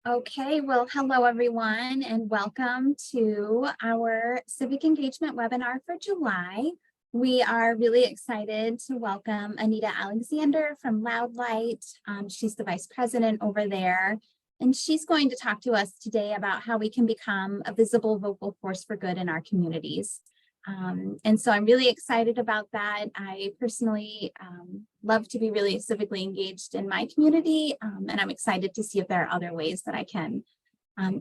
Okay, well, hello everyone, and welcome to our Civic Engagement webinar for July. We are really excited to welcome Anita Alexander from Loud Light. She's the Vice President over there, and she's going to talk to us today about how we can become a visible vocal force for good in our communities. And so I'm really excited about that. I personally love to be really civically engaged in my community, and I'm excited to see if there are other ways that I can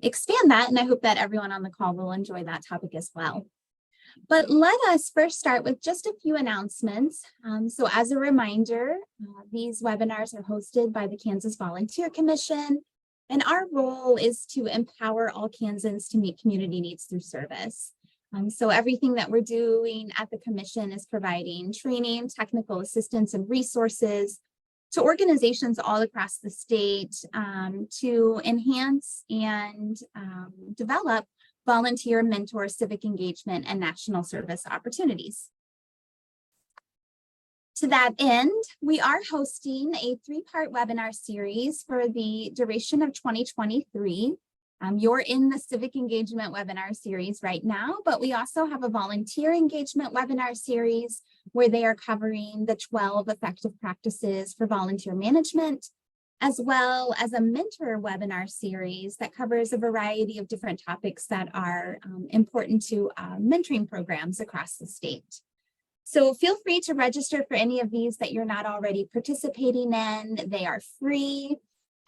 expand that. And I hope that everyone on the call will enjoy that topic as well. But let us first start with just a few announcements. So as a reminder, these webinars are hosted by the Kansas Volunteer Commission, and our role is to empower all Kansans to meet community needs through service. So everything that we're doing at the commission is providing training, technical assistance, and resources to organizations all across the state to enhance and develop volunteer, mentor, civic engagement, and national service opportunities. To that end, we are hosting a 3-part webinar series for the duration of 2023. You're in the Civic Engagement webinar series right now, but we also have a volunteer engagement webinar series where they are covering the 12 effective practices for volunteer management, as well as a mentor webinar series that covers a variety of different topics that are important to mentoring programs across the state. So feel free to register for any of these that you're not already participating in. They are free.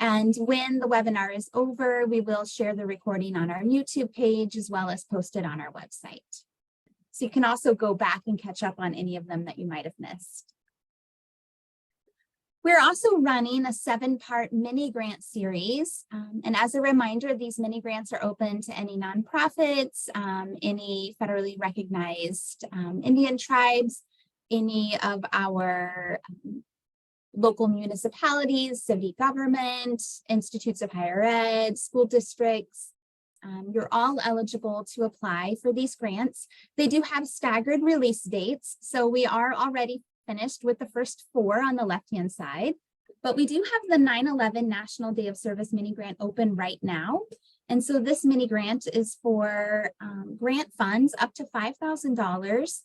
And when the webinar is over, we will share the recording on our YouTube page as well as post it on our website. So you can also go back and catch up on any of them that you might have missed. We're also running a 7-part mini grant series. And as a reminder, these mini grants are open to any nonprofits, any federally recognized Indian tribes, any of our local municipalities, city government, institutes of higher ed, school districts. You're all eligible to apply for these grants. They do have staggered release dates, so we are already finished with the first 4 on the left-hand side, but we do have the 9/11 National Day of Service mini grant open right now. And so this mini grant is for grant funds up to $5,000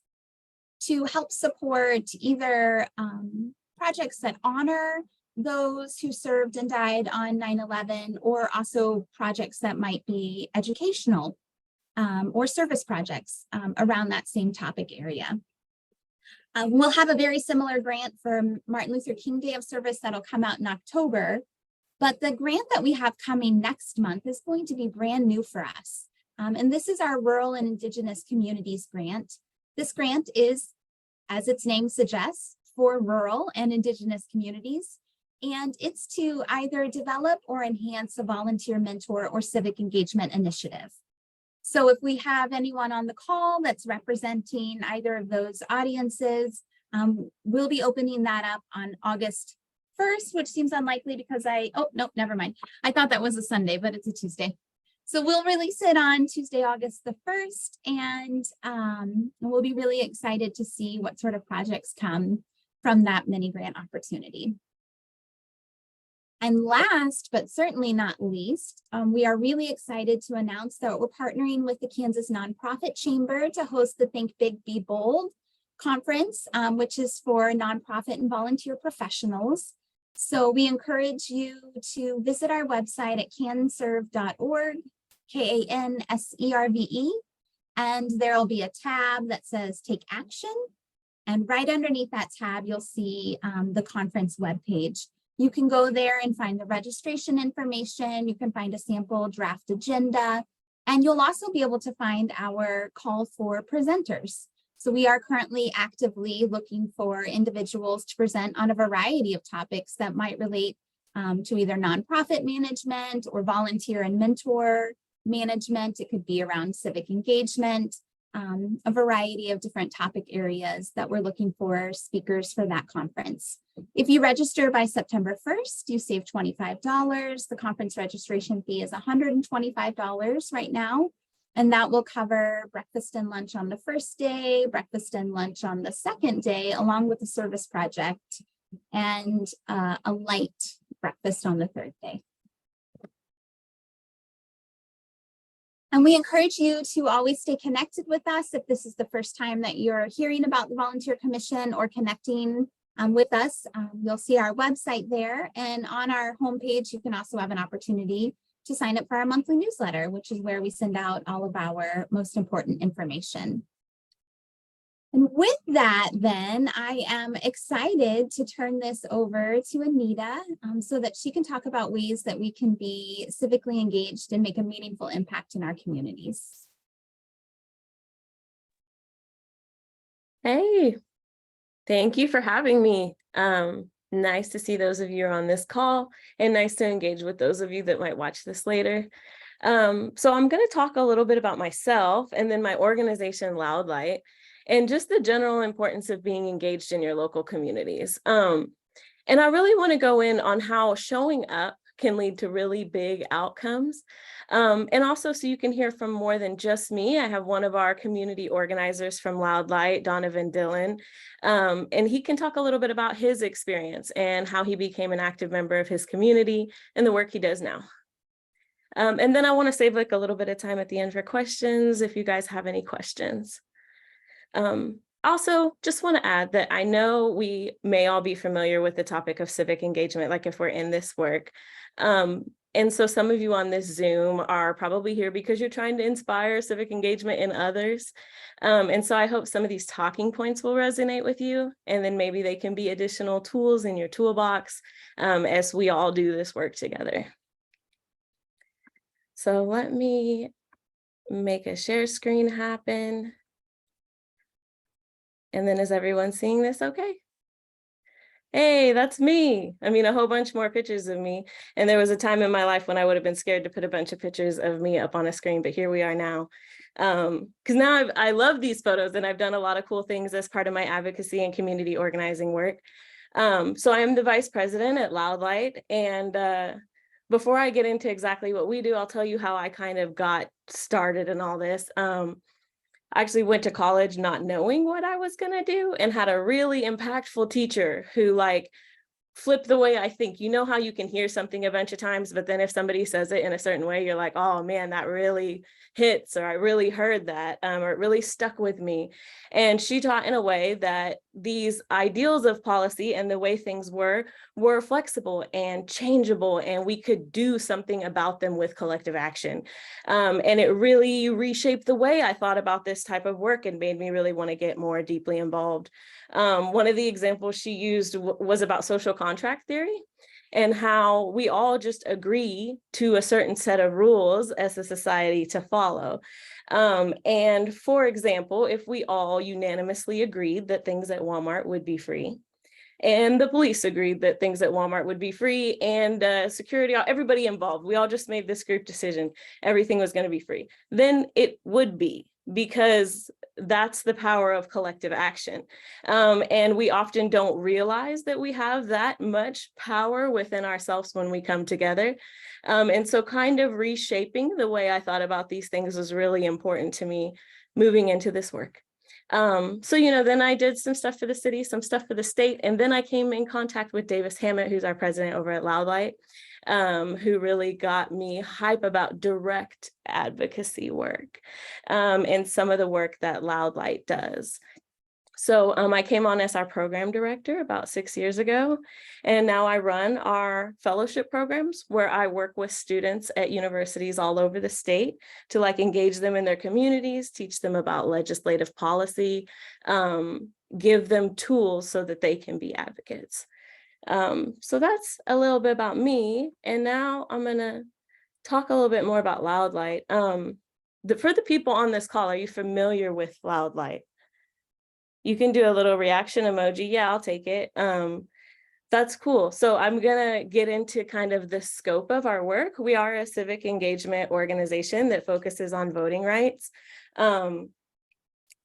to help support either projects that honor those who served and died on 9/11, or also projects that might be educational or service projects around that same topic area. We'll have a very similar grant for Martin Luther King Day of Service that'll come out in October, but the grant that we have coming next month is going to be brand new for us. And this is our Rural and Indigenous Communities Grant. This grant is, as its name suggests, for rural and Indigenous communities, and it's to either develop or enhance a volunteer, mentor, or civic engagement initiative. So if we have anyone on the call that's representing either of those audiences, we'll be opening that up on August 1st, which seems unlikely because oh, no, never mind. I thought that was a Sunday, but it's a Tuesday. So we'll release it on Tuesday, August the 1st, and we'll be really excited to see what sort of projects come from that mini grant opportunity. And last, but certainly not least, we are really excited to announce that we're partnering with the Kansas Nonprofit Chamber to host the Think Big, Be Bold conference, which is for nonprofit and volunteer professionals. So we encourage you to visit our website at canserve.org, KANSERVE, and there'll be a tab that says Take Action. And right underneath that tab, you'll see the conference webpage. You can go there and find the registration information. You can find a sample draft agenda, and you'll also be able to find our call for presenters. So we are currently actively looking for individuals to present on a variety of topics that might relate to either nonprofit management or volunteer and mentor management. It could be around civic engagement, a variety of different topic areas that we're looking for speakers for that conference. If you register by September 1st, you save $25. The conference registration fee is $125 right now, and that will cover breakfast and lunch on the first day, breakfast and lunch on the second day, along with a service project, and a light breakfast on the third day. And we encourage you to always stay connected with us if this is the first time that you're hearing about the Volunteer Commission or connecting with us. You'll see our website there, and on our homepage, you can also have an opportunity to sign up for our monthly newsletter, which is where we send out all of our most important information. And with that, then, I am excited to turn this over to Anita so that she can talk about ways that we can be civically engaged and make a meaningful impact in our communities. Hey, thank you for having me. Nice to see those of you on this call, and nice to engage with those of you that might watch this later. So I'm going to talk a little bit about myself and then my organization, Loud Light, and just the general importance of being engaged in your local communities. And I really want to go in on how showing up can lead to really big outcomes. And also, so you can hear from more than just me, I have one of our community organizers from Loud Light, Donovan Dillon, and he can talk a little bit about his experience and how he became an active member of his community and the work he does now. And then I want to save like a little bit of time at the end for questions if you guys have any questions. Also, just want to add that I know we may all be familiar with the topic of civic engagement, like if we're in this work. And so some of you on this Zoom are probably here because you're trying to inspire civic engagement in others. And so I hope some of these talking points will resonate with you, and then maybe they can be additional tools in your toolbox as we all do this work together. So let me make a share screen happen. And then is everyone seeing this okay? Hey, that's me. I mean, a whole bunch more pictures of me. And there was a time in my life when I would have been scared to put a bunch of pictures of me up on a screen, but here we are now. Because now I love these photos, and I've done a lot of cool things as part of my advocacy and community organizing work. So I am the vice president at Loud Light. And before I get into exactly what we do, I'll tell you how I kind of got started in all this. I actually went to college not knowing what I was going to do, and had a really impactful teacher who flipped the way I think. You know how you can hear something a bunch of times, but then if somebody says it in a certain way, you're like, oh man, that really hits, or I really heard that, or it really stuck with me. And she taught in a way that these ideals of policy and the way things were flexible and changeable, and we could do something about them with collective action. And it really reshaped the way I thought about this type of work and made me really want to get more deeply involved. One of the examples she used was about social contract theory, and how we all just agree to a certain set of rules as a society to follow. And for example, if we all unanimously agreed that things at Walmart would be free, and the police agreed that things at Walmart would be free, and security, everybody involved, we all just made this group decision, everything was going to be free, then it would be, because that's the power of collective action. And we often don't realize that we have that much power within ourselves when we come together. And so kind of reshaping the way I thought about these things was really important to me moving into this work. So, then I did some stuff for the city, some stuff for the state, and then I came in contact with Davis Hammett, who's our president over at Loud Light, who really got me hype about direct advocacy work and some of the work that Loud Light does. So I came on as our program director about 6 years ago, and now I run our fellowship programs where I work with students at universities all over the state to engage them in their communities, teach them about legislative policy, give them tools so that they can be advocates. So that's a little bit about me. And now I'm going to talk a little bit more about Loud Light. For the people on this call, are you familiar with Loud Light? You can do a little reaction emoji. Yeah, I'll take it. That's cool. So I'm going to get into kind of the scope of our work. We are a civic engagement organization that focuses on voting rights. And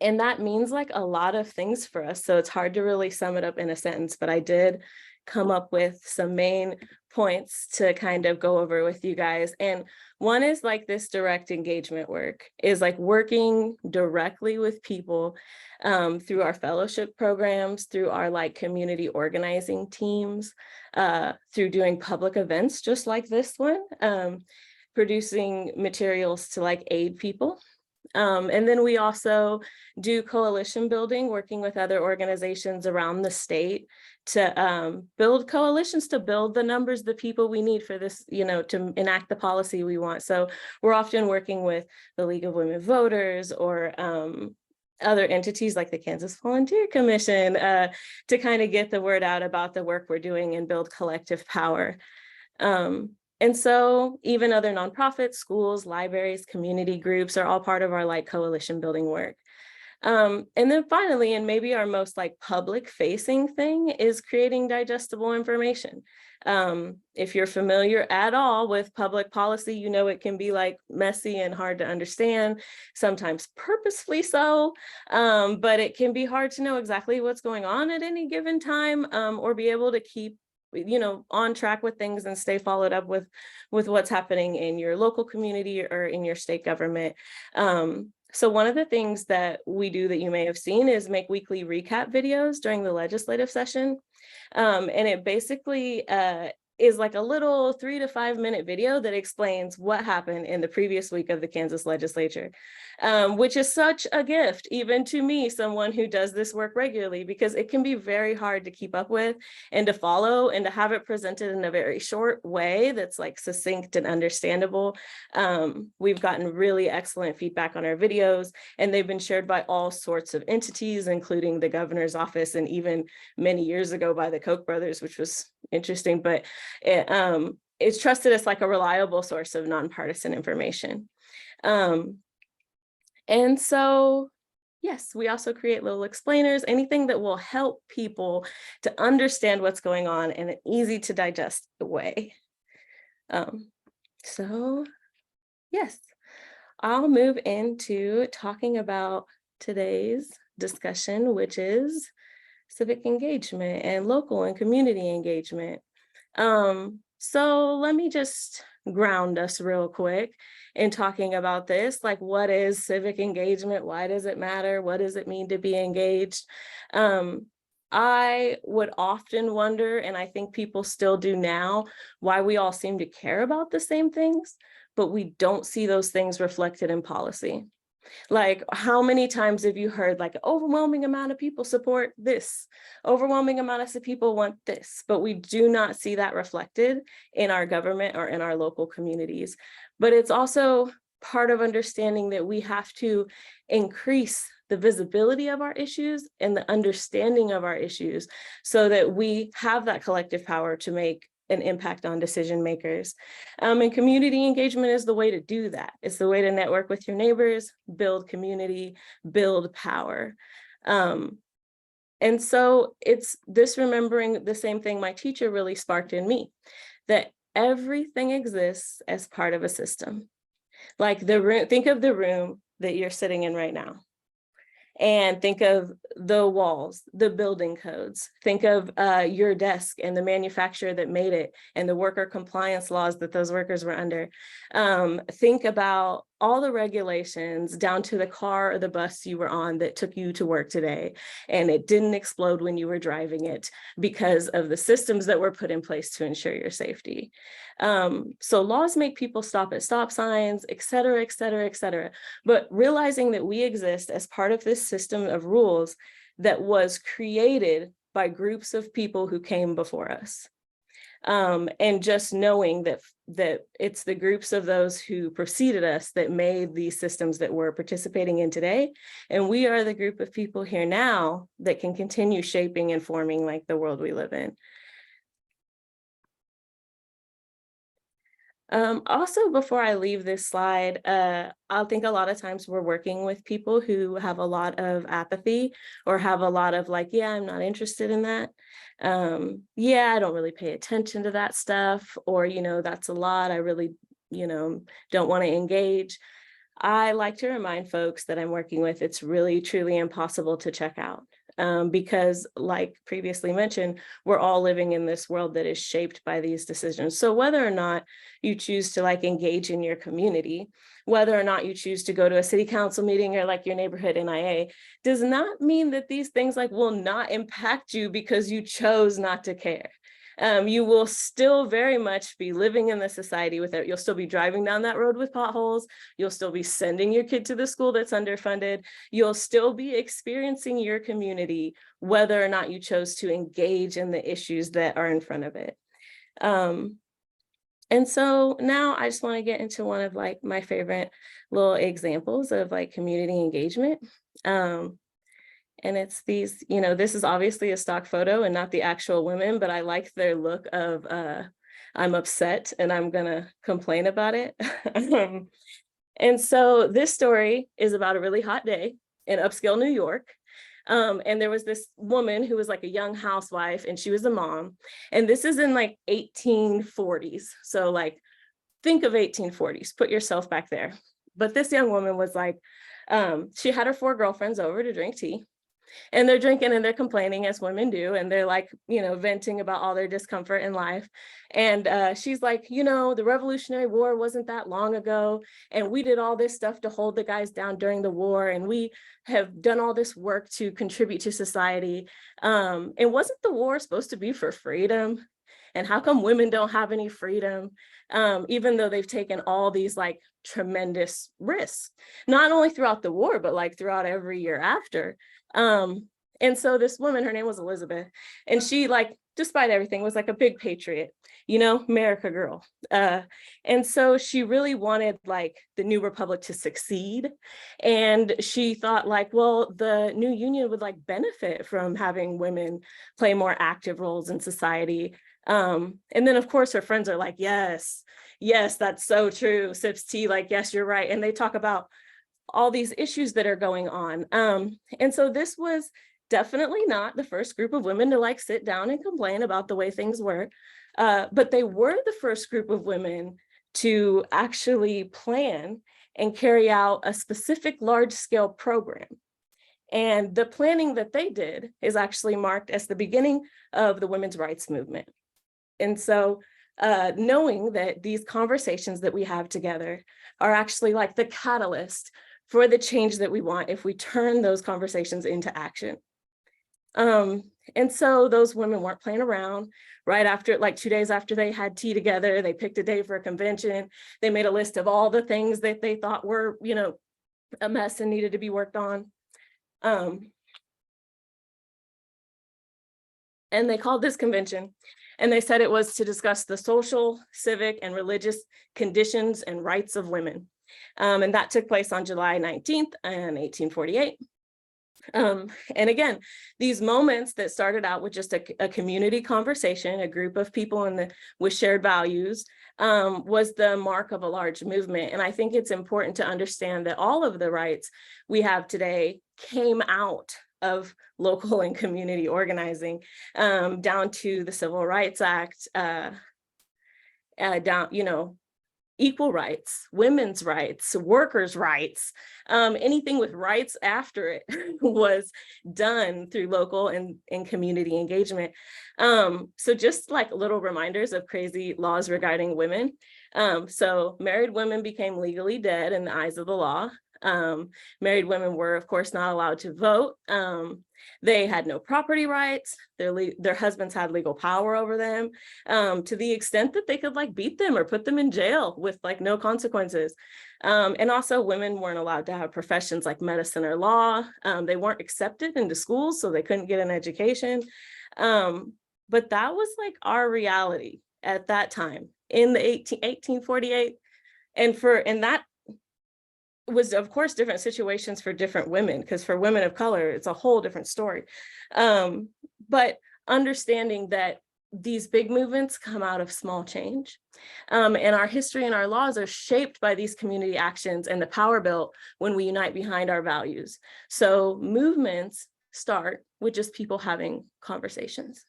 that means a lot of things for us. So it's hard to really sum it up in a sentence, but I did come up with some main points to kind of go over with you guys. And one is this direct engagement work is working directly with people through our fellowship programs, through our community organizing teams, through doing public events just like this one, producing materials to like aid people. And then we also do coalition building, working with other organizations around the state to build coalitions, to build the numbers, the people we need for this, to enact the policy we want. So we're often working with the League of Women Voters or other entities like the Kansas Volunteer Commission to kind of get the word out about the work we're doing and build collective power. And so even other nonprofits, schools, libraries, community groups are all part of our like coalition building work. And then finally, and maybe our most like public facing thing is creating digestible information. If you're familiar at all with public policy, you know it can be like messy and hard to understand, sometimes purposefully so, but it can be hard to know exactly what's going on at any given time, or be able to keep on track with things and stay followed up with what's happening in your local community or in your state government. So one of the things that we do that you may have seen is make weekly recap videos during the legislative session. And it basically is like a little 3 to 5 minute video that explains what happened in the previous week of the Kansas legislature, which is such a gift, even to me, someone who does this work regularly, because it can be very hard to keep up with and to follow and to have it presented in a very short way that's like succinct and understandable. We've gotten really excellent feedback on our videos, and they've been shared by all sorts of entities, including the governor's office, and even many years ago by the Koch brothers, which was interesting, but it's trusted as like a reliable source of nonpartisan information. And so, yes, we also create little explainers, anything that will help people to understand what's going on in an easy to digest way. So, yes, I'll move into talking about today's discussion, which is civic engagement and local and community engagement. So let me just ground us real quick in talking about this. Like, what is civic engagement? Why does it matter? What does it mean to be engaged? I would often wonder, and I think people still do now, why we all seem to care about the same things, but we don't see those things reflected in policy. Like, how many times have you heard like an overwhelming amount of people support this, overwhelming amount of people want this, but we do not see that reflected in our government or in our local communities. But it's also part of understanding that we have to increase the visibility of our issues and the understanding of our issues so that we have that collective power to make an impact on decision makers. And community engagement is the way to do that. It's the way to network with your neighbors, build community, build power. And so it's this remembering the same thing my teacher really sparked in me, that everything exists as part of a system. Like the room, think of the room that you're sitting in right now. And think of the walls, the building codes, think of your desk and the manufacturer that made it and the worker compliance laws that those workers were under. Think about all the regulations down to the car or the bus you were on that took you to work today, and it didn't explode when you were driving it because of the systems that were put in place to ensure your safety. So laws make people stop at stop signs, et cetera, et cetera, et cetera. But realizing that we exist as part of this system of rules that was created by groups of people who came before us. And just knowing that it's the groups of those who preceded us that made these systems that we're participating in today. And we are the group of people here now that can continue shaping and forming like the world we live in. Also, before I leave this slide, I think a lot of times we're working with people who have a lot of apathy or have a lot of like, yeah, I'm not interested in that. Yeah, I don't really pay attention to that stuff, or, that's a lot. I really, don't want to engage. I like to remind folks that I'm working with, it's really, truly impossible to check out. Because like previously mentioned, we're all living in this world that is shaped by these decisions. So whether or not you choose to like engage in your community, whether or not you choose to go to a city council meeting or like your neighborhood NIA, does not mean that these things like will not impact you because you chose not to care. You will still very much be living in the society with it. You'll still be driving down that road with potholes. You'll still be sending your kid to the school that's underfunded. You'll still be experiencing your community, whether or not you chose to engage in the issues that are in front of it. And so now I just want to get into one of like my favorite little examples of like community engagement. And it's these, this is obviously a stock photo and not the actual women, but I like their look of I'm upset and I'm gonna complain about it. And so this story is about a really hot day in upscale New York. And there was this woman who was like a young housewife and she was a mom. And this is in like 1840s. So like, think of 1840s, put yourself back there. But this young woman was like, she had her 4 girlfriends over to drink tea. And they're drinking and they're complaining as women do. And they're like, venting about all their discomfort in life. And she's like, the Revolutionary War wasn't that long ago. And we did all this stuff to hold the guys down during the war. And we have done all this work to contribute to society. And wasn't the war supposed to be for freedom? And how come women don't have any freedom? Even though they've taken all these like tremendous risks, not only throughout the war, but like throughout every year after. And so this woman, her name was Elizabeth, and she like, despite everything, was like a big patriot, America girl. And so she really wanted like the new republic to succeed. And she thought like, well, the new union would like benefit from having women play more active roles in society. And then of course her friends are like, yes, that's so true. Sips tea, like, yes, you're right. And they talk about all these issues that are going on. And so this was definitely not the first group of women to like sit down and complain about the way things were, but they were the first group of women to actually plan and carry out a specific large-scale program. And the planning that they did is actually marked as the beginning of the women's rights movement. And so knowing that these conversations that we have together are actually like the catalyst for the change that we want if we turn those conversations into action. And so those women weren't playing around. Right after, like 2 days after they had tea together, they picked a day for a convention. They made a list of all the things that they thought were, a mess and needed to be worked on. And they called this convention, and they said it was to discuss the social, civic, and religious conditions and rights of women. And that took place on July 19th in 1848. And again, these moments that started out with just a community conversation, a group of people with shared values, was the mark of a large movement. And I think it's important to understand that all of the rights we have today came out of local and community organizing, down to the Civil Rights Act, down, equal rights, women's rights, workers' rights, anything with rights after it was done through local and community engagement. So just like little reminders of crazy laws regarding women. So married women became legally dead in the eyes of the law. Married women were, of course, not allowed to vote. They had no property rights. Their husbands had legal power over them, to the extent that they could like beat them or put them in jail with like no consequences. And also women weren't allowed to have professions like medicine or law. They weren't accepted into schools, so they couldn't get an education. But that was like our reality at that time in the 1848. And that was, of course, different situations for different women, because for women of color, it's a whole different story. But understanding that these big movements come out of small change. And our history and our laws are shaped by these community actions and the power built when we unite behind our values. So movements start with just people having conversations.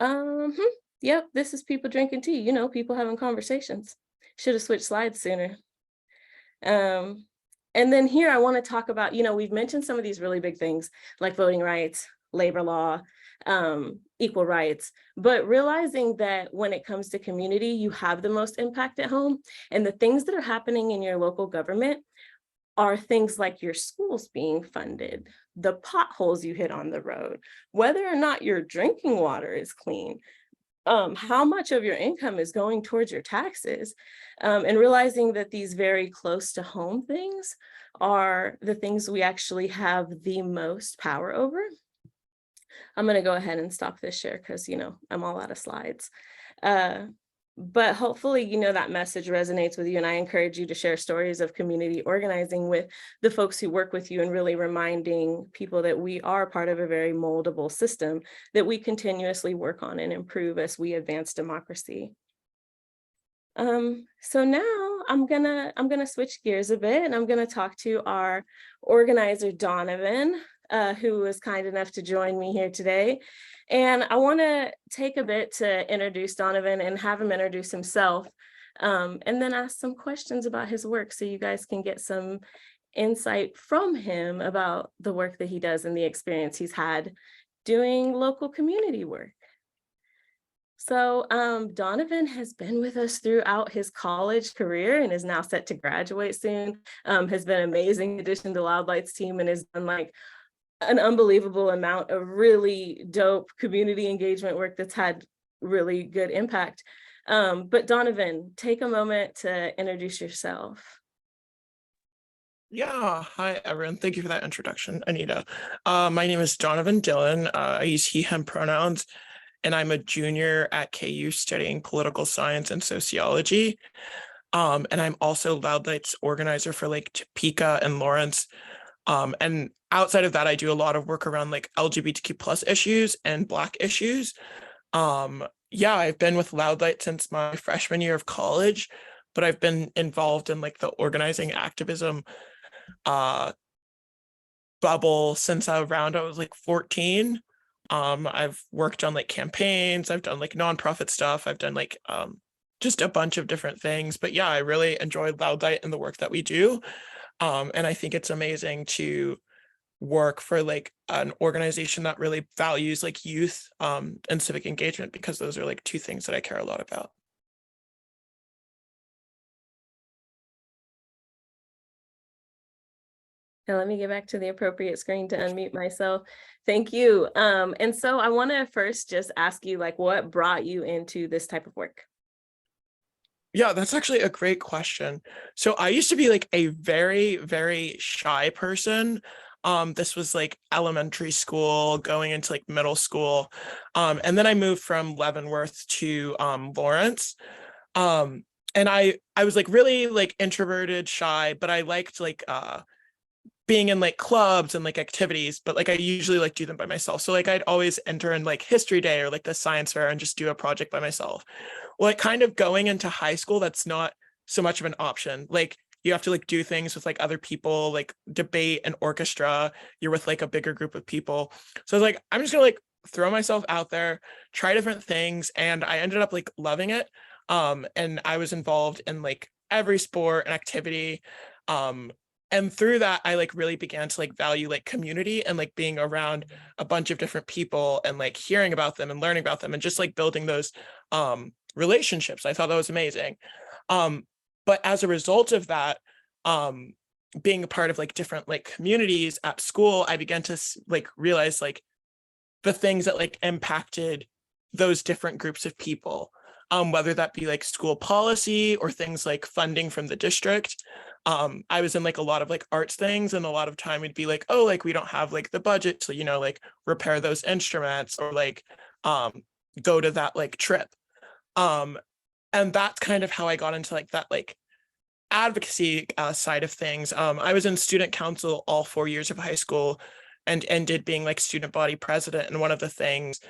Yep, this is people drinking tea, people having conversations. Should have switched slides sooner. And then here I want to talk about, we've mentioned some of these really big things like voting rights, labor law, equal rights, but realizing that when it comes to community, you have the most impact at home, and the things that are happening in your local government are things like your schools being funded, the potholes you hit on the road, whether or not your drinking water is clean, how much of your income is going towards your taxes, and realizing that these very close to home things are the things we actually have the most power over. I'm going to go ahead and stop this share because, I'm all out of slides. Uh, but hopefully, that message resonates with you. And I encourage you to share stories of community organizing with the folks who work with you, and really reminding people that we are part of a very moldable system that we continuously work on and improve as we advance democracy. So now I'm gonna switch gears a bit, and I'm gonna talk to our organizer, Donovan, who was kind enough to join me here today. And I want to take a bit to introduce Donovan and have him introduce himself, and then ask some questions about his work so you guys can get some insight from him about the work that he does and the experience he's had doing local community work. So Donovan has been with us throughout his college career and is now set to graduate soon. Has been an amazing addition to Loud Lights team, and has done like an unbelievable amount of really dope community engagement work that's had really good impact. But Donovan, take a moment to introduce yourself. Yeah, hi everyone. Thank you for that introduction, Anita. My name is Donovan Dillon. I use he, him pronouns, and I'm a junior at KU studying political science and sociology. And I'm also Loud Lights organizer for like Topeka and Lawrence. And outside of that, I do a lot of work around like LGBTQ plus issues and Black issues. Yeah, I've been with Loud Light since my freshman year of college, but I've been involved in like the organizing activism bubble since around I was like 14. I've worked on like campaigns, I've done like nonprofit stuff, I've done like just a bunch of different things. But yeah, I really enjoyed Loud Light and the work that we do. And I think it's amazing to work for like an organization that really values like youth and civic engagement, because those are like two things that I care a lot about. Now let me get back to the appropriate screen to unmute myself. Thank you. And so I want to first just ask you, like, what brought you into this type of work? Yeah, that's actually a great question. So I used to be like a very, very shy person. This was like elementary school, going into like middle school. And then I moved from Leavenworth to Lawrence. And I was like really like introverted, shy, but I liked like being in like clubs and like activities, but like I usually like do them by myself. So like I'd always enter in like history day or like the science fair and just do a project by myself. Well, like kind of going into high school, that's not so much of an option. Like you have to like do things with like other people, like debate and orchestra. You're with like a bigger group of people. So I was like, I'm just gonna like throw myself out there, try different things. And I ended up like loving it. And I was involved in like every sport and activity. And through that, I like really began to like value like community and like being around a bunch of different people and like hearing about them and learning about them and just like building those relationships. I thought that was amazing. But as a result of that, being a part of like different like communities at school, I began to like realize like the things that like impacted those different groups of people, whether that be like school policy or things like funding from the district. I was in like a lot of like arts things, and a lot of time we'd be like, oh, like we don't have like the budget to, like repair those instruments or like go to that like trip. And that's kind of how I got into like that like advocacy side of things. I was in student council all 4 years of high school and ended being like student body president. And one of the things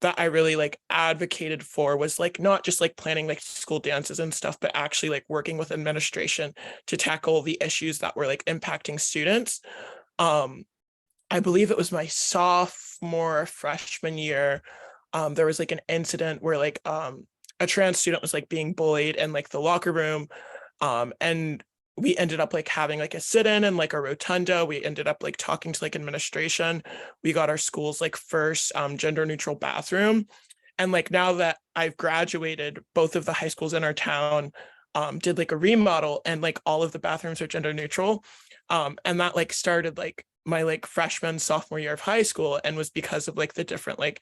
that I really like advocated for was like not just like planning like school dances and stuff, but actually like working with administration to tackle the issues that were like impacting students. I believe it was my sophomore freshman year. There was like an incident where like a trans student was like being bullied in like the locker room. And we ended up like having like a sit-in and like a rotunda. We ended up like talking to like administration. We got our school's like first gender neutral bathroom. And like now that I've graduated, both of the high schools in our town did like a remodel, and like all of the bathrooms are gender neutral. And that like started like my like freshman, sophomore year of high school, and was because of like the different like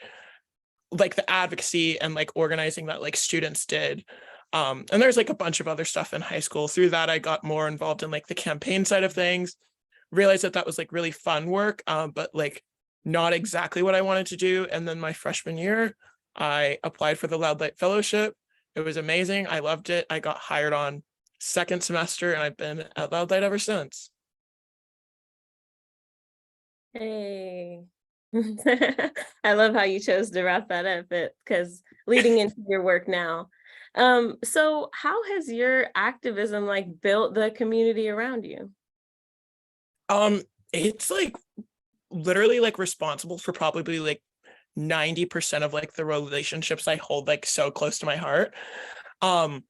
the advocacy and like organizing that like students did. And there's like a bunch of other stuff in high school. Through that, I got more involved in like the campaign side of things, realized that that was like really fun work, but like not exactly what I wanted to do. And then my freshman year, I applied for the Loud Light Fellowship. It was amazing. I loved it. I got hired on second semester, and I've been at Loud Light ever since. Hey. I love how you chose to wrap that up because leading into your work now. So how has your activism like built the community around you? Um, it's like literally like responsible for probably like 90% of like the relationships I hold like so close to my heart. Um,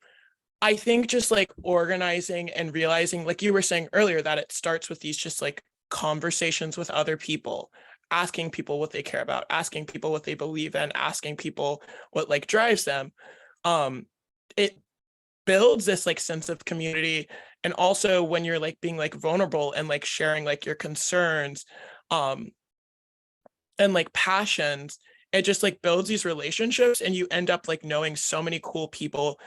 I think just like organizing and realizing, like you were saying earlier, that it starts with these just like conversations with other people, asking people what they care about, asking people what they believe in, asking people what like drives them. It builds this like sense of community. And also when you're like being like vulnerable and like sharing like your concerns, um, and like passions, it just like builds these relationships, and you end up like knowing so many cool people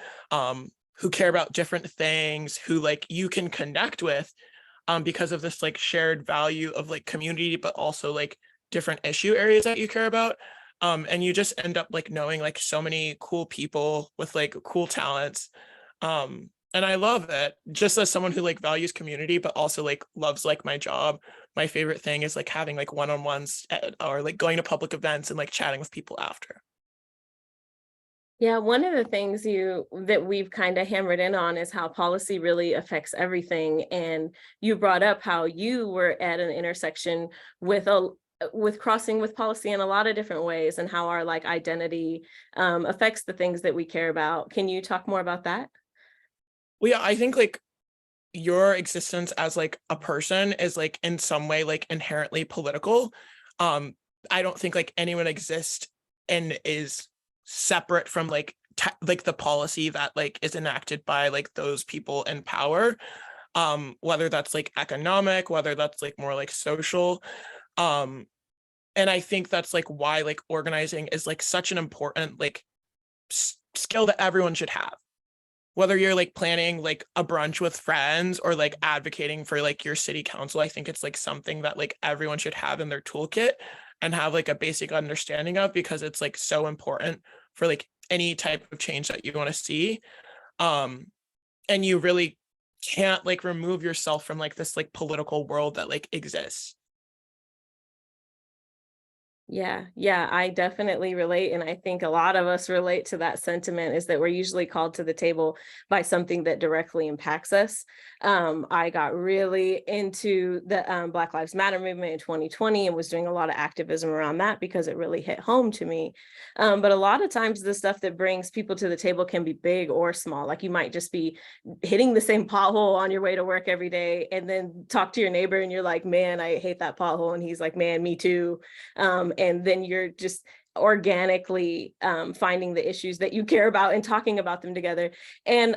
who care about different things, who like you can connect with because of this like shared value of like community, but also like different issue areas that you care about. And you just end up like knowing like so many cool people with like cool talents. And I love it, just as someone who like values community but also like loves like my job. My favorite thing is like having like one-on-ones or like going to public events and like chatting with people after. Yeah, one of the things that we've kind of hammered in on is how policy really affects everything. And you brought up how you were at an intersection with crossing with policy in a lot of different ways, and how our like identity affects the things that we care about. Can you talk more about that? Well, yeah, I think like your existence as like a person is like in some way like inherently political. um I don't think like anyone exists and is separate from like like the policy that like is enacted by like those people in power, whether that's like economic, whether that's like more like social. um and I think that's like why like organizing is like such an important like skill that everyone should have, whether you're like planning like a brunch with friends or like advocating for like your city council. I think it's like something that like everyone should have in their toolkit and have like a basic understanding of, because it's like so important for like any type of change that you want to see. um and you really can't like remove yourself from like this like political world that like exists. Yeah, I definitely relate. And I think a lot of us relate to that sentiment, is that we're usually called to the table by something that directly impacts us. I got really into the Black Lives Matter movement in 2020 and was doing a lot of activism around that because it really hit home to me. But a lot of times the stuff that brings people to the table can be big or small. Like you might just be hitting the same pothole on your way to work every day, and then talk to your neighbor and you're like, man, I hate that pothole. And he's like, man, me too. And then you're just organically finding the issues that you care about and talking about them together. And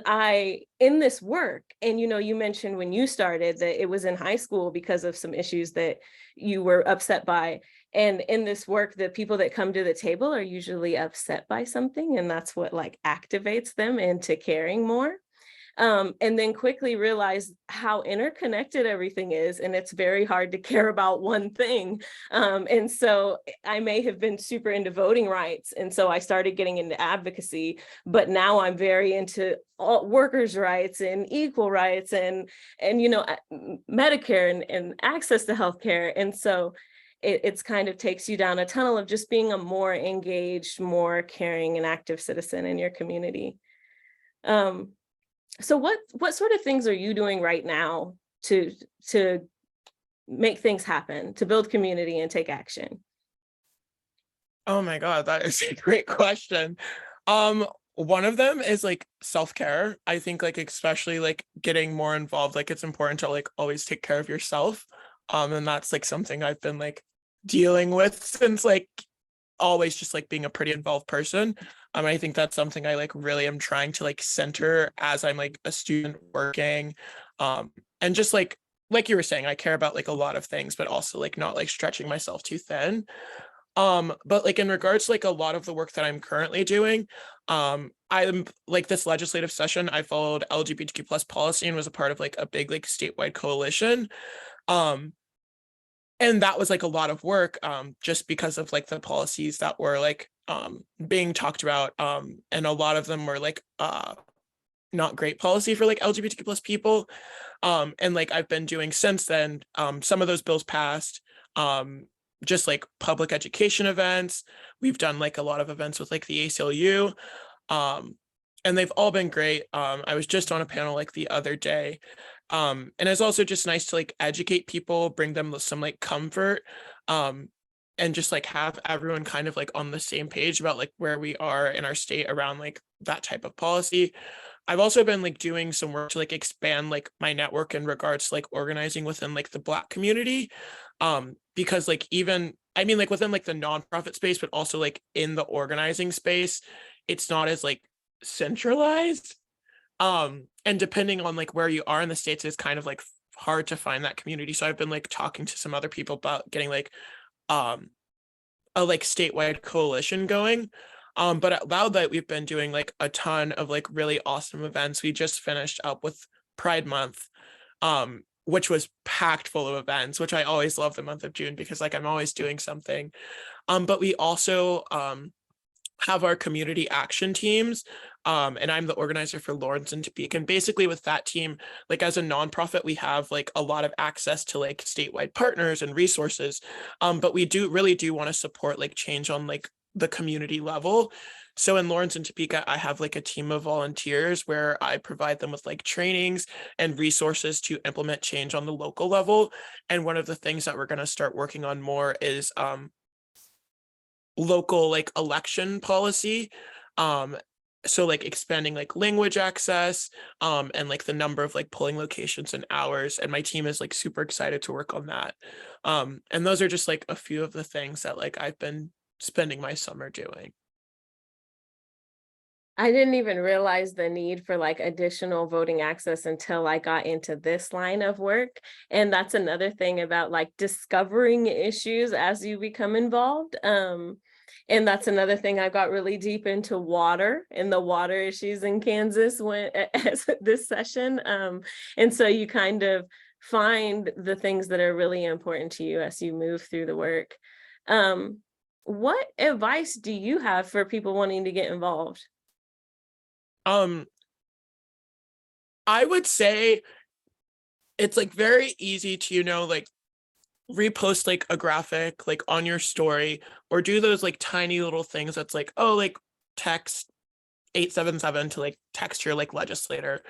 in this work, and you mentioned when you started that it was in high school because of some issues that you were upset by. And in this work, the people that come to the table are usually upset by something, and that's what like activates them into caring more. And then quickly realize how interconnected everything is, and it's very hard to care about one thing. And so I may have been super into voting rights, and so I started getting into advocacy, but now I'm very into all workers' rights and equal rights and Medicare and access to healthcare. And so it's kind of takes you down a tunnel of just being a more engaged, more caring and active citizen in your community. So what sort of things are you doing right now to make things happen, to build community and take action? Oh my God, that is a great question. One of them is like self-care. I think like especially like getting more involved, like it's important to like always take care of yourself. And that's like something I've been like dealing with since like always just like being a pretty involved person. I think that's something I like really am trying to like center as I'm like a student working. And just like like you were saying, I care about like a lot of things, but also like not like stretching myself too thin. But like in regards to like a lot of the work that I'm currently doing, I'm like this legislative session, I followed LGBTQ plus policy and was a part of like a big like statewide coalition. Um, and that was like a lot of work, just because of like the policies that were like being talked about. And a lot of them were like not great policy for like LGBTQ plus people. And like I've been doing since then, some of those bills passed, just like public education events. We've done like a lot of events with like the ACLU, and they've all been great. I was just on a panel like the other day, and it's also just nice to like educate people, bring them some like comfort, and just like have everyone kind of like on the same page about like where we are in our state around like that type of policy. I've also been like doing some work to like expand like my network in regards to like organizing within like the Black community. Because like even I mean like within like the nonprofit space, but also like in the organizing space, it's not as like centralized. And depending on like where you are in the States, it's kind of like hard to find that community. So I've been like talking to some other people about getting like um a like statewide coalition going. But at Loud Light, we've been doing like a ton of like really awesome events. We just finished up with Pride Month, which was packed full of events, which I always love the month of June because like I'm always doing something. But we also have our community action teams. And I'm the organizer for Lawrence and Topeka. And basically with that team, like as a nonprofit, we have like a lot of access to like statewide partners and resources. But we really do want to support like change on like the community level. So in Lawrence and Topeka, I have like a team of volunteers where I provide them with like trainings and resources to implement change on the local level. And one of the things that we're going to start working on more is local like election policy. So like expanding like language access, and like the number of like polling locations and hours, and my team is like super excited to work on that. And those are just like a few of the things that like I've been spending my summer doing. I didn't even realize the need for like additional voting access until I got into this line of work. And that's another thing about like discovering issues as you become involved. And that's another thing I got really deep into water and the water issues in Kansas when as this session. And so you kind of find the things that are really important to you as you move through the work. What advice do you have for people wanting to get involved? I would say it's like very easy to, like repost like a graphic like on your story, or do those like tiny little things that's like, oh, like text 877 to like text your like legislator.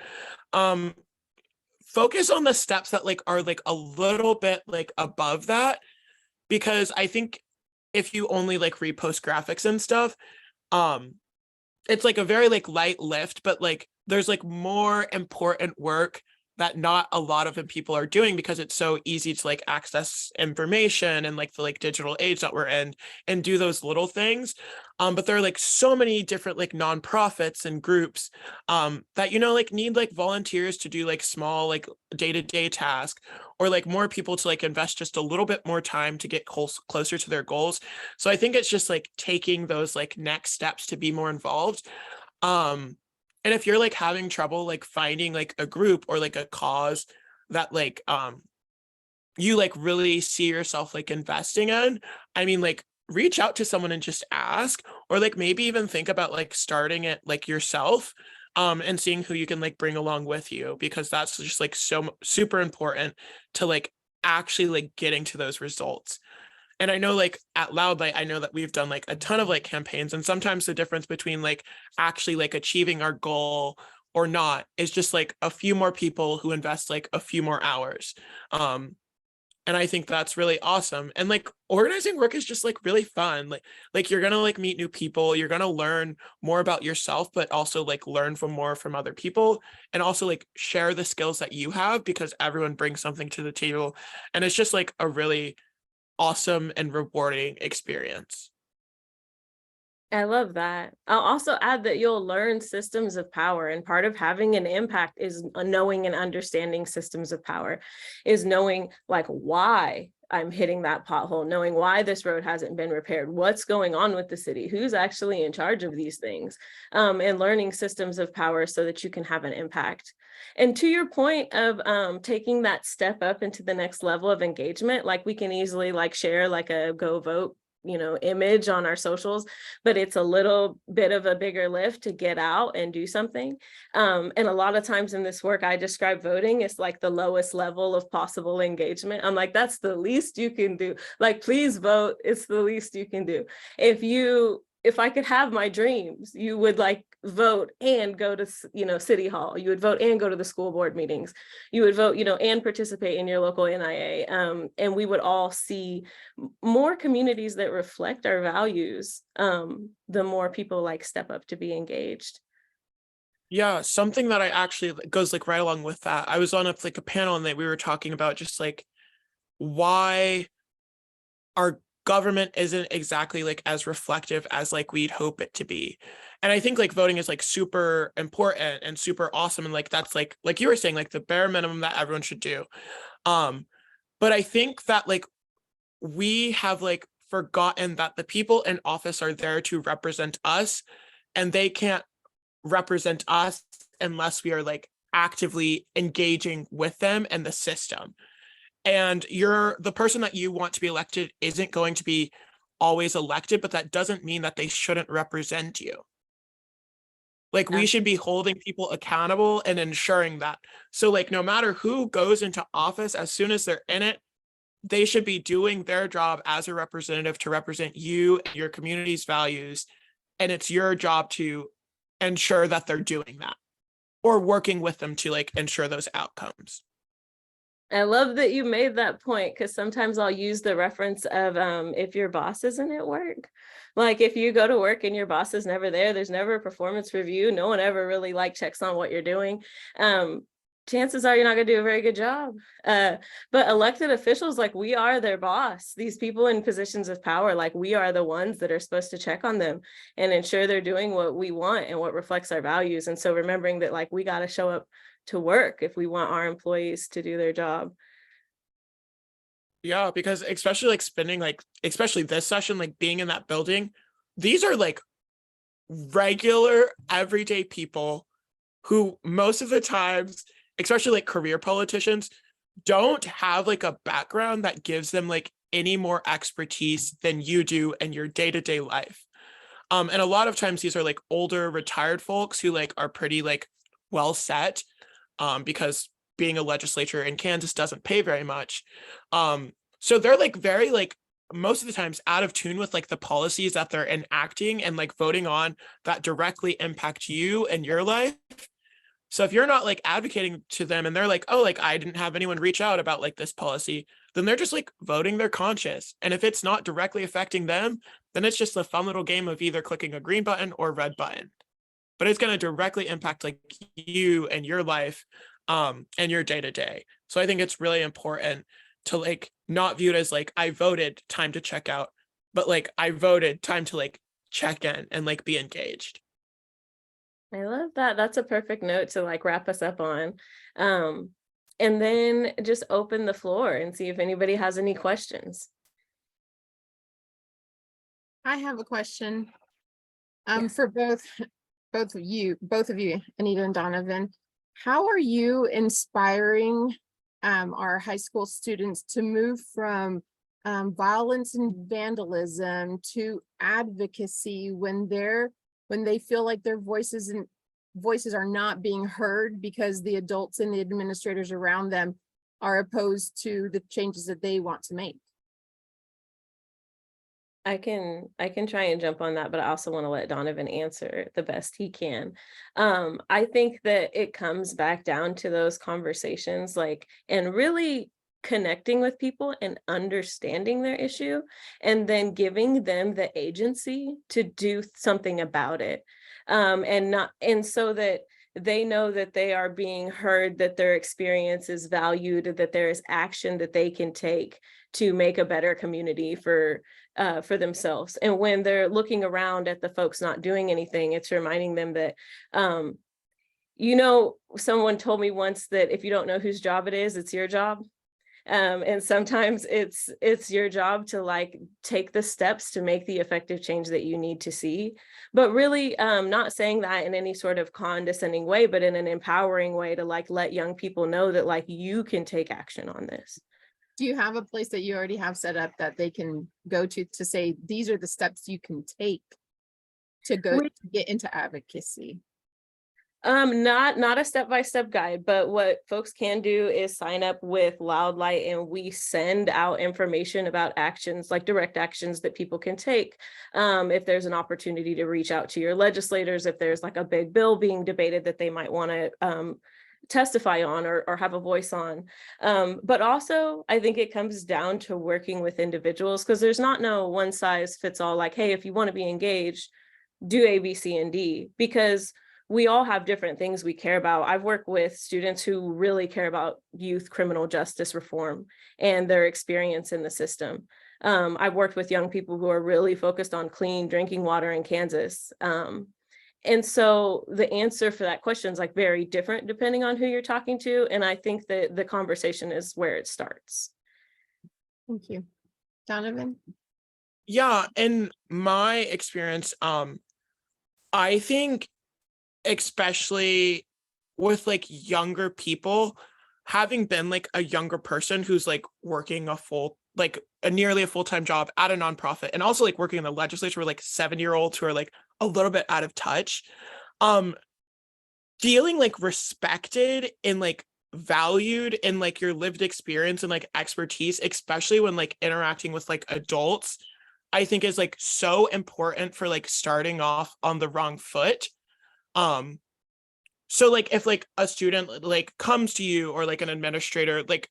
Focus on the steps that like are like a little bit like above that, because I think if you only like repost graphics and stuff, it's like a very like light lift, but like there's like more important work that not a lot of people are doing, because it's so easy to like access information and like the like digital age that we're in and do those little things. But there are like so many different like nonprofits and groups that like need like volunteers to do like small like day-to-day tasks, or like more people to like invest just a little bit more time to get closer to their goals. So I think it's just like taking those like next steps to be more involved. And if you're like having trouble like finding like a group or like a cause that like you like really see yourself like investing in, I mean, like reach out to someone and just ask, or like maybe even think about like starting it like yourself, and seeing who you can like bring along with you, because that's just like so super important to like actually like getting to those results. And I know like at Loud Light, I know that we've done like a ton of like campaigns, and sometimes the difference between like actually like achieving our goal or not is just like a few more people who invest like a few more hours. And I think that's really awesome. And like organizing work is just like really fun. Like you're gonna like meet new people, you're gonna learn more about yourself, but also like learn from other people, and also like share the skills that you have, because everyone brings something to the table. And it's just like a really awesome and rewarding experience. I love that. I'll also add that you'll learn systems of power, and part of having an impact is knowing and understanding systems of power, is knowing like why I'm hitting that pothole, knowing why this road hasn't been repaired, what's going on with the city, who's actually in charge of these things, and learning systems of power so that you can have an impact. And to your point of taking that step up into the next level of engagement, like we can easily like share like a go vote, image on our socials, but it's a little bit of a bigger lift to get out and do something. And a lot of times in this work, I describe voting as like the lowest level of possible engagement. I'm like, that's the least you can do. Like, please vote. It's the least you can do. If I could have my dreams, you would like vote and go to, city hall. You would vote and go to the school board meetings. You would vote, and participate in your local NIA. And we would all see more communities that reflect our values, the more people like step up to be engaged. Yeah, something that I actually goes like right along with that. I was on a panel and we were talking about just like why our government isn't exactly like as reflective as like we'd hope it to be. And I think like voting is like super important and super awesome, and like that's like you were saying, like the bare minimum that everyone should do. But I think that like we have like forgotten that the people in office are there to represent us, and they can't represent us unless we are like actively engaging with them and the system. And the person that you want to be elected isn't going to be always elected, but that doesn't mean that they shouldn't represent you. Like we should be holding people accountable and ensuring that. So like no matter who goes into office, as soon as they're in it, they should be doing their job as a representative to represent you and your community's values. And it's your job to ensure that they're doing that, or working with them to like ensure those outcomes. I love that you made that point, because sometimes I'll use the reference of if your boss isn't at work. Like if you go to work and your boss is never there, there's never a performance review, no one ever really like checks on what you're doing. Chances are you're not going to do a very good job. But elected officials, like we are their boss. These people in positions of power, like we are the ones that are supposed to check on them and ensure they're doing what we want and what reflects our values. And so remembering that like we got to show up to work if we want our employees to do their job. Yeah, because especially like spending like, especially this session, like being in that building, these are like regular everyday people who most of the times, especially like career politicians, don't have like a background that gives them like any more expertise than you do in your day-to-day life. And a lot of times these are like older retired folks who like are pretty like well set, because being a legislature in Kansas doesn't pay very much. So they're like very like most of the times out of tune with like the policies that they're enacting and like voting on that directly impact you and your life. So if you're not like advocating to them and they're like, oh, like I didn't have anyone reach out about like this policy, then they're just like voting their conscience. And if it's not directly affecting them, then it's just a fun little game of either clicking a green button or red button. But it's going to directly impact like you and your life, and your day to day. So I think it's really important to like not view it as like I voted, time to check out, but like I voted, time to like check in and like be engaged. I love that. That's a perfect note to like wrap us up on. And then just open the floor and see if anybody has any questions. I have a question. Yes. For both of you, Anita and Donovan. How are you inspiring our high school students to move from violence and vandalism to advocacy when they feel like their voices are not being heard because the adults and the administrators around them are opposed to the changes that they want to make? I can try and jump on that, but I also want to let Donovan answer the best he can. I think that it comes back down to those conversations, like, and really connecting with people and understanding their issue, and then giving them the agency to do something about it. And so that they know that they are being heard, that their experience is valued, that there is action that they can take to make a better community for themselves. And when they're looking around at the folks not doing anything, it's reminding them that, someone told me once that if you don't know whose job it is, it's your job. And sometimes it's your job to like take the steps to make the effective change that you need to see, but really not saying that in any sort of condescending way, but in an empowering way to like let young people know that like you can take action on this. Do you have a place that you already have set up that they can go to say, these are the steps you can take to get into advocacy? Not a step-by-step guide, but what folks can do is sign up with Loud Light, and we send out information about actions, like direct actions that people can take. If there's an opportunity to reach out to your legislators, if there's like a big bill being debated that they might want to testify on or have a voice on. But also, I think it comes down to working with individuals, because there's not no one size fits all, like, hey, if you want to be engaged, do A, B, C, and D, because we all have different things we care about. I've worked with students who really care about youth criminal justice reform and their experience in the system. I've worked with young people who are really focused on clean drinking water in Kansas. And so the answer for that question is like very different depending on who you're talking to. And I think that the conversation is where it starts. Thank you. Donovan? Yeah, in my experience, I think especially with like younger people, having been like a younger person who's like working nearly a full-time job at a nonprofit, and also like working in the legislature with like 7-year-olds who are like a little bit out of touch, feeling like respected and like valued in like your lived experience and like expertise, especially when like interacting with like adults, I think is like so important for like starting off on the wrong foot. So like if like a student like comes to you, or like an administrator, like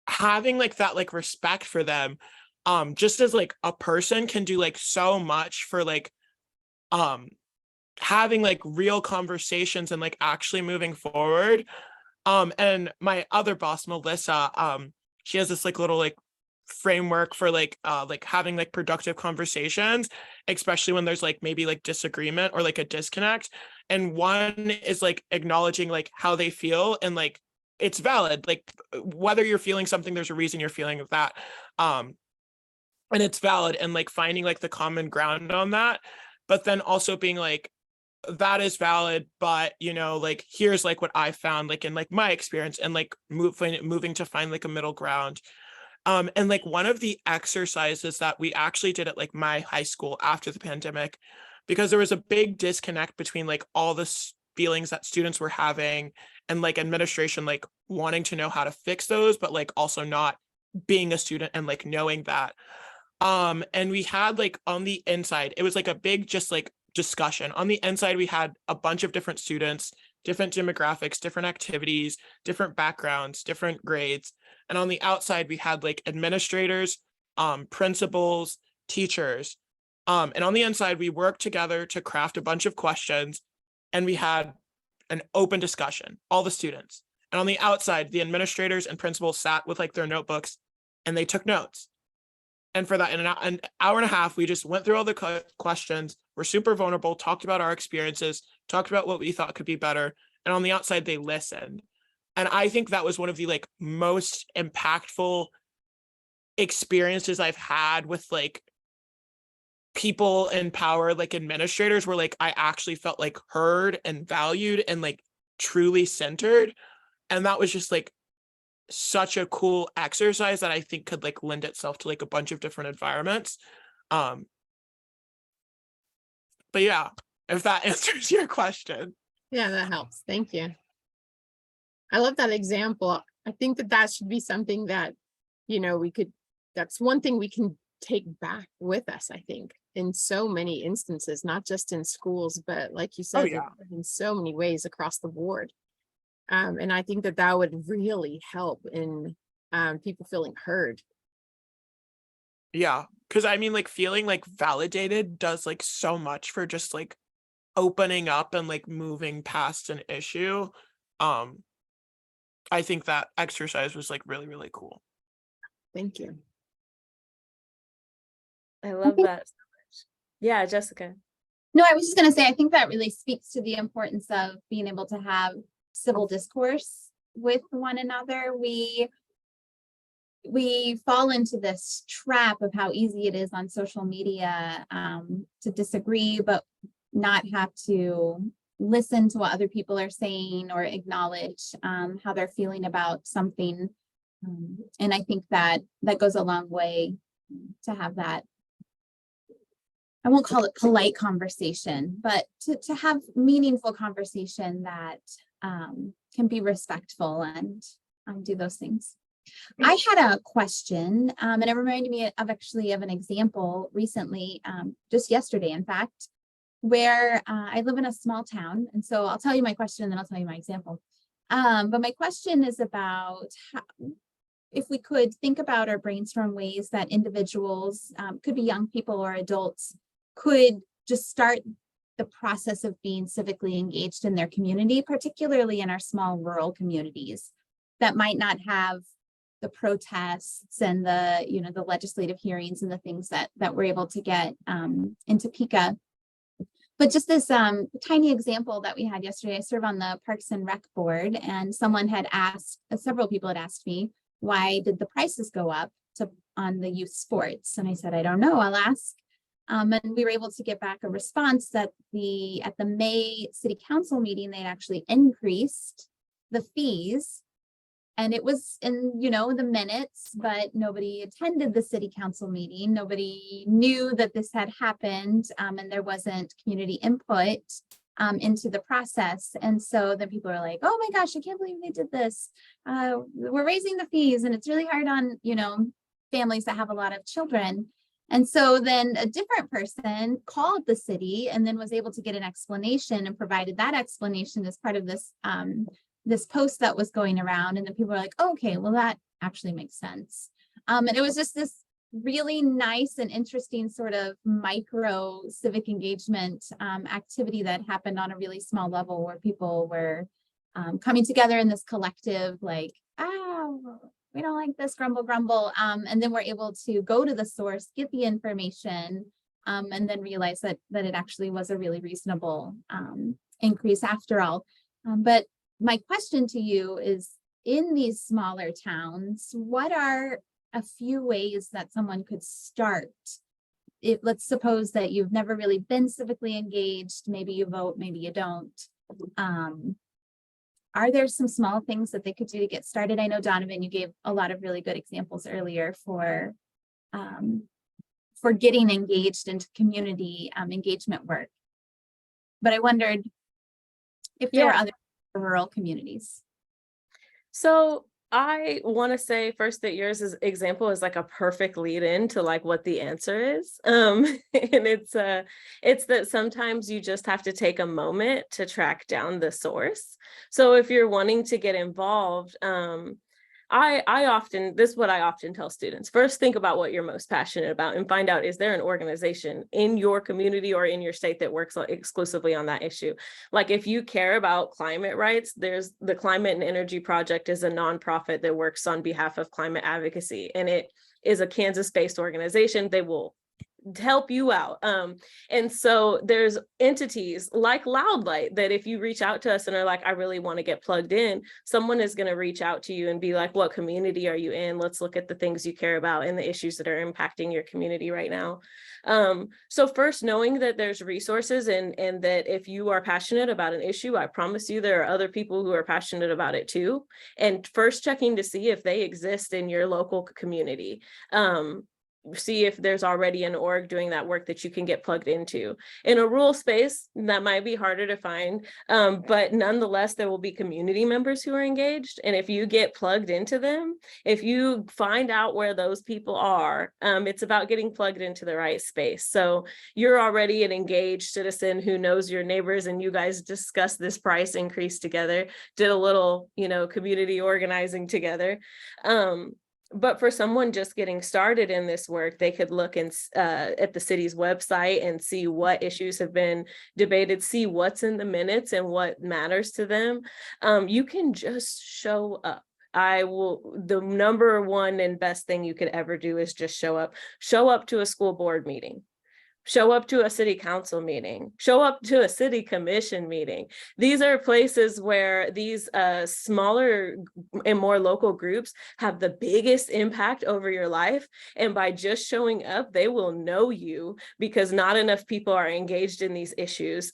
having like that like respect for them, just as like a person can do like so much for like having like real conversations and like actually moving forward. And my other boss, Melissa, she has this like little like framework for like having like productive conversations, especially when there's like maybe like disagreement or like a disconnect. And one is like acknowledging like how they feel, and like it's valid, like whether you're feeling something, there's a reason you're feeling that, and it's valid, and like finding like the common ground on that, but then also being like, that is valid, but like here's like what I found like in like my experience, and like moving to find like a middle ground. And like one of the exercises that we actually did at like my high school after the pandemic, because there was a big disconnect between like all the feelings that students were having and like administration like wanting to know how to fix those, but like also not being a student and like knowing that. And we had like on the inside, it was like a big just like discussion. On the inside, we had a bunch of different students, different demographics, different activities, different backgrounds, different grades. And on the outside, we had like administrators, principals, teachers. And on the inside, we worked together to craft a bunch of questions, and we had an open discussion, all the students. And on the outside, the administrators and principals sat with like their notebooks and they took notes. And for that, in an hour and a half, we just went through all the questions. We're super vulnerable, talked about our experiences, talked about what we thought could be better. And on the outside, they listened. And I think that was one of the like most impactful experiences I've had with like people in power, like administrators, where like I actually felt like heard and valued and like truly centered. And that was just like such a cool exercise that I think could like lend itself to like a bunch of different environments. But yeah, if that answers your question. Yeah, that helps. Thank you. I love that example. I think that should be something that, that's one thing we can take back with us, I think, in so many instances, not just in schools, but like you said, in so many ways across the board. And I think that would really help in people feeling heard. Yeah, because I mean, like feeling like validated does like so much for just like opening up and like moving past an issue. I think that exercise was like really, really cool. Thank you. I love that so much. Yeah, Jessica. No, I was just going to say, I think that really speaks to the importance of being able to have civil discourse with one another. We fall into this trap of how easy it is on social media to disagree, but not have to listen to what other people are saying or acknowledge how they're feeling about something. And I think that goes a long way to have that. I won't call it polite conversation, but to have meaningful conversation that can be respectful and do those things. I had a question, and it reminded me of an example recently, just yesterday, in fact, where I live in a small town. And so I'll tell you my question and then I'll tell you my example. But my question is about how, if we could think about or brainstorm ways that individuals, could be young people or adults, could just start the process of being civically engaged in their community, particularly in our small rural communities that might not have the protests and the legislative hearings and the things that we're able to get in Topeka. But just this tiny example that we had yesterday, I serve on the Parks and Rec board, and someone had asked, several people had asked me, why did the prices go up on the youth sports? And I said, I don't know, I'll ask. And we were able to get back a response that at the May City Council meeting, they'd actually increased the fees. And it was in, the minutes, but nobody attended the city council meeting. Nobody knew that this had happened, and there wasn't community input into the process. And so then people are like, oh my gosh, I can't believe they did this. We're raising the fees, and it's really hard on, families that have a lot of children. And so then a different person called the city and then was able to get an explanation and provided that explanation as part of this post that was going around. And then people were like, oh, okay, well, that actually makes sense. And it was just this really nice and interesting sort of micro civic engagement activity that happened on a really small level, where people were coming together in this collective, like, we don't like this, grumble, grumble. And then we're able to go to the source, get the information, and then realize that it actually was a really reasonable increase after all. But my question to you is, in these smaller towns, what are a few ways that someone could start? Let's suppose that you've never really been civically engaged. Maybe you vote, maybe you don't. Are there some small things that they could do to get started? I know, Donovan, you gave a lot of really good examples earlier for getting engaged into community engagement work. But I wondered if there were other rural communities. So I want to say first that yours example is like a perfect lead in to like what the answer is. And it's that sometimes you just have to take a moment to track down the source. So if you're wanting to get involved, this is what I often tell students. First, think about what you're most passionate about and find out, is there an organization in your community or in your state that works exclusively on that issue? Like, if you care about climate rights, there's the Climate and Energy Project is a nonprofit that works on behalf of climate advocacy, and it is a Kansas-based organization. They will help you out. And so there's entities like Loudlight that if you reach out to us and are like, I really want to get plugged in, someone is going to reach out to you and be like, what community are you in? Let's look at the things you care about and the issues that are impacting your community right now. So first, knowing that there's resources and that if you are passionate about an issue, I promise you there are other people who are passionate about it too. And first checking to see if they exist in your local community. See if there's already an org doing that work that you can get plugged into. In a rural space, that might be harder to find, but nonetheless, there will be community members who are engaged. And if you get plugged into them, if you find out where those people are, it's about getting plugged into the right space. So you're already an engaged citizen who knows your neighbors, and you guys discussed this price increase together, did a little, community organizing together. But for someone just getting started in this work, they could look at the city's website and see what issues have been debated, see what's in the minutes and what matters to them. You can just show up. The number one and best thing you could ever do is just show up. Show up to a school board meeting. Show up to a city council meeting, show up to a city commission meeting. These are places where these smaller and more local groups have the biggest impact over your life. And by just showing up, they will know you because not enough people are engaged in these issues.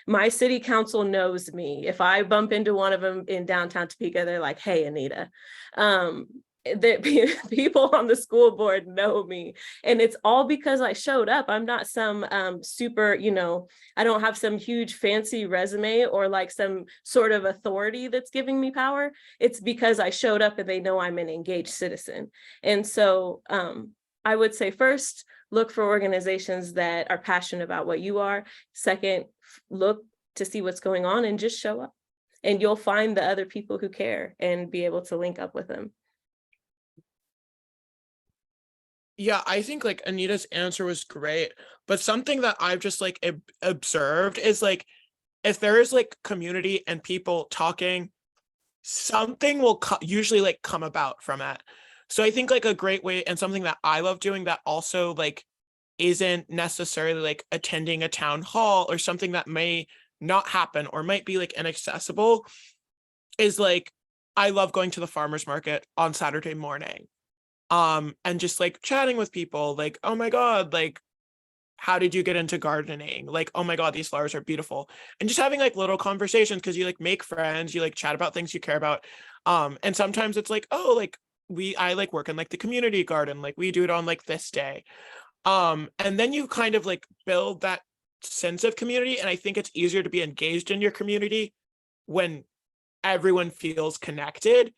My city council knows me. If I bump into one of them in downtown Topeka, they're like, hey, Anita. That people on the school board know me, and it's all because I showed up. I'm not some super, I don't have some huge fancy resume or like some sort of authority that's giving me power. It's because I showed up and they know I'm an engaged citizen. And so I would say first, look for organizations that are passionate about what you are. Second, look to see what's going on and just show up, and you'll find the other people who care and be able to link up with them. Yeah, I think like Anita's answer was great, but something that I've just like observed is like, if there is like community and people talking, something will usually like come about from it. So I think like a great way, and something that I love doing that also like isn't necessarily like attending a town hall or something that may not happen or might be like inaccessible, is like, I love going to the farmer's market on Saturday morning. And just like chatting with people, like, oh my God, like, how did you get into gardening? Like, oh my God, these flowers are beautiful. And just having like little conversations, because you like make friends, you like chat about things you care about. And sometimes it's like, oh, like I like work in like the community garden, like we do it on like this day. And then you kind of like build that sense of community. And I think it's easier to be engaged in your community when everyone feels connected.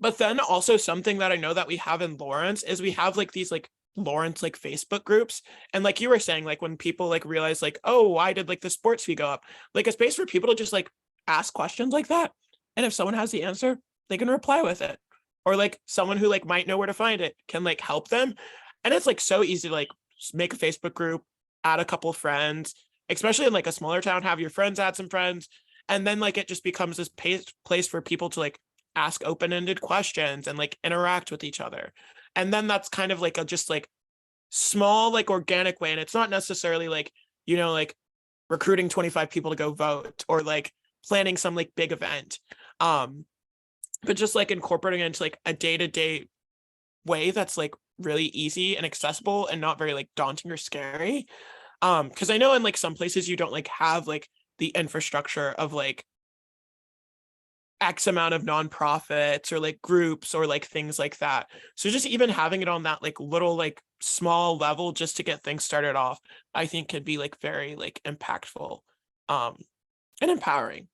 But then also something that I know that we have in Lawrence is we have like these like Lawrence like Facebook groups. And like you were saying, like when people like realize like, oh, why did like the sports fee go up? Like a space for people to just like ask questions like that. And if someone has the answer, they can reply with it. Or like someone who like might know where to find it can like help them. And it's like so easy to like make a Facebook group, add a couple of friends, especially in like a smaller town, have your friends add some friends. And then like it just becomes this place for people to like ask open-ended questions and like interact with each other. And then that's kind of like a just like small like organic way, and it's not necessarily like, like recruiting 25 people to go vote or like planning some like big event, but just like incorporating it into like a day-to-day way that's like really easy and accessible and not very like daunting or scary. Because I know in like some places you don't like have like the infrastructure of like X amount of nonprofits or like groups or like things like that. So just even having it on that like little like small level just to get things started off, I think could be like very like impactful and empowering.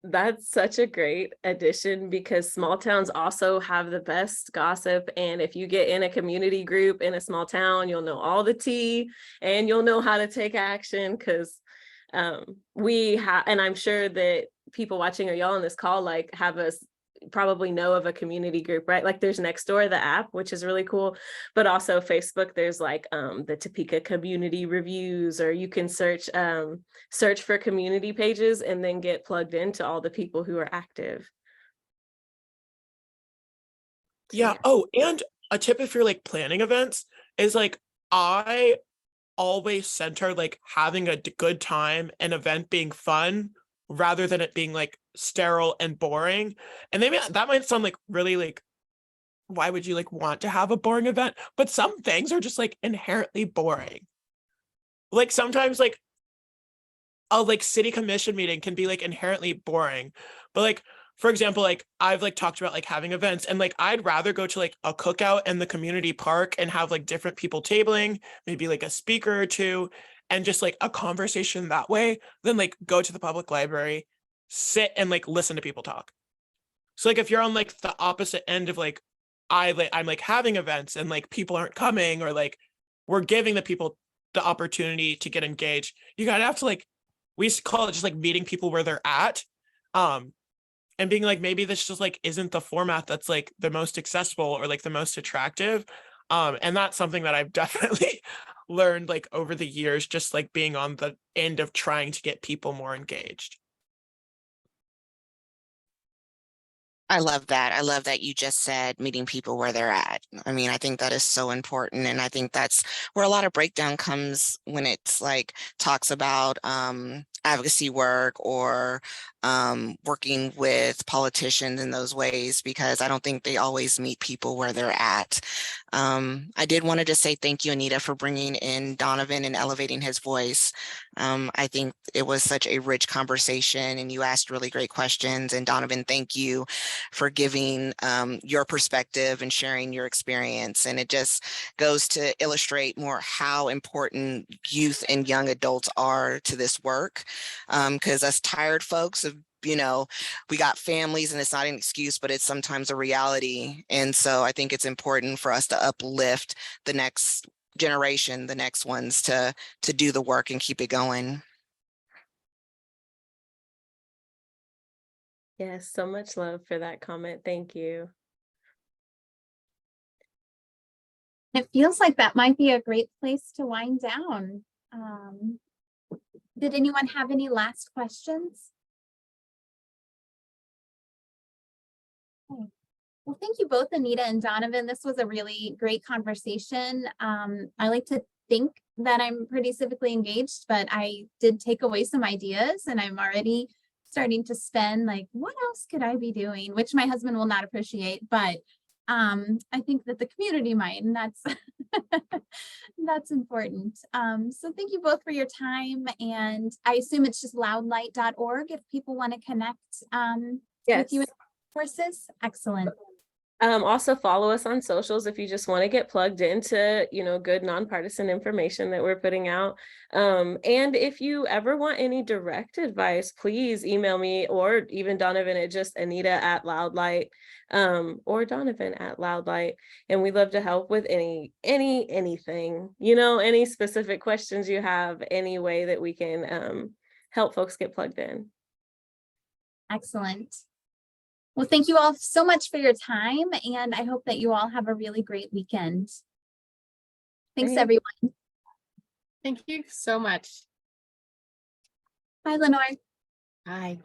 That's such a great addition, because small towns also have the best gossip. And if you get in a community group in a small town, you'll know all the tea and you'll know how to take action, because we have, and I'm sure that people watching or y'all on this call like have us probably know of a community group, right? Like there's Nextdoor, the app, which is really cool, but also Facebook, there's like the Topeka community reviews, or you can search for community pages and then get plugged into all the people who are active. Yeah. Oh, and a tip if you're like planning events is like, I always center like having a good time, an event being fun rather than it being like sterile and boring. And maybe that might sound like really like, why would you like want to have a boring event? But some things are just like inherently boring. Like sometimes like a like city commission meeting can be like inherently boring. But like, for example, like I've like talked about like having events, and like I'd rather go to like a cookout in the community park and have like different people tabling, maybe like a speaker or two, and just like a conversation that way, than like go to the public library, sit and like listen to people talk. So like if you're on like the opposite end of like I'm like having events and like people aren't coming, or like we're giving the people the opportunity to get engaged, you gotta have to like, we used to call it just like meeting people where they're at. and being like, maybe this just like isn't the format that's like the most accessible or like the most attractive. And that's something that I've definitely learned like over the years, just like being on the end of trying to get people more engaged. I love that. I love that you just said meeting people where they're at. I mean, I think that is so important. And I think that's where a lot of breakdown comes when it's like talks about advocacy work or working with politicians in those ways, because I don't think they always meet people where they're at. I did want to just say thank you, Anita, for bringing in Donovan and elevating his voice. I think it was such a rich conversation and you asked really great questions. And Donovan, thank you for giving your perspective and sharing your experience. And it just goes to illustrate more how important youth and young adults are to this work. Because us tired folks of, we got families and it's not an excuse, but it's sometimes a reality. And so I think it's important for us to uplift the next generation, the next ones to do the work and keep it going. Yes, so much love for that comment. Thank you. It feels like that might be a great place to wind down. Did anyone have any last questions? Okay. Well, thank you both, Anita and Donovan. This was a really great conversation. I like to think that I'm pretty civically engaged, but I did take away some ideas and I'm already starting to spin like, what else could I be doing? Which my husband will not appreciate, but I think that the community might, and that's that's important. So thank you both for your time. And I assume it's just loudlight.org if people want to connect with you in courses. Excellent. Also follow us on socials if you just want to get plugged into, good nonpartisan information that we're putting out. And if you ever want any direct advice, please email me or even Donovan at just Anita@Loudlight, or Donovan@Loudlight. And we love to help with anything, any specific questions you have, any way that we can help folks get plugged in. Excellent. Well, thank you all so much for your time, and I hope that you all have a really great weekend. Thanks, everyone. Thank you so much. Bye, Lenore. Bye.